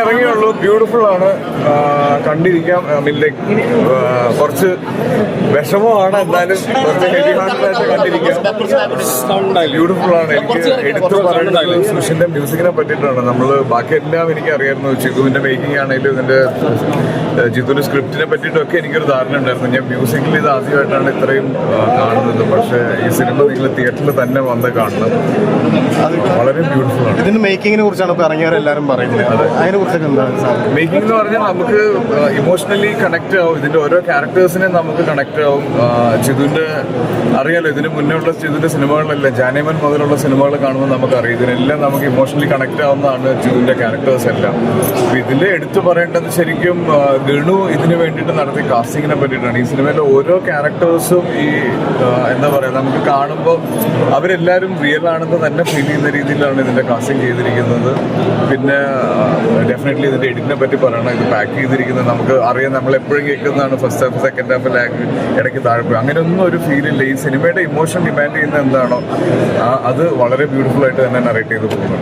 ഇറങ്ങിയുള്ളൂ. Beautiful ആണ്, കണ്ടിരിക്കാം. കുറച്ച് വിഷമമാണ്, എന്നാലും കുറച്ച് ഹെവി ഹാർട്ടായിട്ട് കണ്ടിരിക്കാം. ബ്യൂട്ടിഫുൾ ആണ്. എനിക്ക് എടുത്തു പറയുന്നത് സുഷിന്റെ മ്യൂസിക്കിനെ പറ്റിയിട്ടാണ്. നമ്മൾ ബാക്കി എല്ലാം എനിക്ക് അറിയായിരുന്നു. ജിതുവിന്റെ മേക്കിംഗ് ആണെങ്കിലും ഇതിന്റെ ജിതുവിന്റെ സ്ക്രിപ്റ്റിനെ പറ്റിയിട്ടൊക്കെ എനിക്കൊരു ധാരണ ഉണ്ടായിരുന്നു. ഞാൻ മ്യൂസിക്കിൽ ഇത് ആദ്യമായിട്ടാണ് ഇത്രയും കാണുന്നത്. പക്ഷേ ഈ സിനിമ നിങ്ങൾ തിയേറ്ററിൽ തന്നെ വന്ന് കാണണം. വളരെ ബ്യൂട്ടിഫുൾ ആണ്. ഇതിന്റെ മേക്കിങ്ങിനെ കുറിച്ചാണ് ഇപ്പൊ ഇറങ്ങിയവരെല്ലാരും പറയുന്നത്. അതിനെ കുറിച്ചൊക്കെ എന്താ മേക്കിംഗ് എന്ന് പറഞ്ഞാൽ നമുക്ക് ഇമോഷണലി കണക്ട് ആവും. ഇതിന്റെ ഓരോ ക്യാരക്ടേഴ്സിനെ നമുക്ക് കണക്ട് ആവും. ജിതുവിന്റെ അറിയാലോ, ഇതിന് മുന്നേ ഉള്ള ജിതുവിന്റെ സിനിമകളിലെല്ലാം ജാനേമൻ മുതലുള്ള സിനിമകൾ കാണുമ്പോൾ നമുക്കറിയാം ഇതിനെല്ലാം നമുക്ക് ഇമോഷണലി കണക്ട് ആവുന്നതാണ് ജിതുവിന്റെ ക്യാരക്ടേഴ്സ് എല്ലാം. അപ്പൊ ഇതിലെ എടുത്തു പറയേണ്ടത് ശരിക്കും ഗണു ഇതിന് വേണ്ടിയിട്ട് നടത്തിയ കാസ്റ്റിങ്ങിനെ പറ്റിയിട്ടാണ്. ഈ സിനിമയിലെ ഓരോ ക്യാരക്ടേഴ്സും ഈ എന്താ പറയാ, നമുക്ക് കാണുമ്പോൾ അവരെല്ലാവരും റിയൽ ആണെന്ന് തന്നെ ഫീൽ ചെയ്യുന്ന രീതിയിലാണ് ഇതിന്റെ കാസ്റ്റിംഗ് ചെയ്തിരിക്കുന്നത്. പിന്നെ ഡെഫിനറ്റ്ലി ഇതിന്റെ എഡിറ്റിനെ പറ്റി പറയണം. ഇത് പാക്ക് ചെയ്തിരിക്കുന്നത് നമുക്ക് അറിയാം, നമ്മൾ എപ്പോഴും കേൾക്കുന്നതാണ്. First half second half lag ഇടയ്ക്ക് താഴ്പോയി, അങ്ങനെയൊന്നും ഒരു ഫീലില്ല. ഈ സിനിമയുടെ ഇമോഷൻ ഡിമാൻഡ് ചെയ്യുന്ന എന്താണോ അത് വളരെ ബ്യൂട്ടിഫുൾ ആയിട്ട് തന്നെ നറേറ്റ് ചെയ്ത് പോകുന്നു.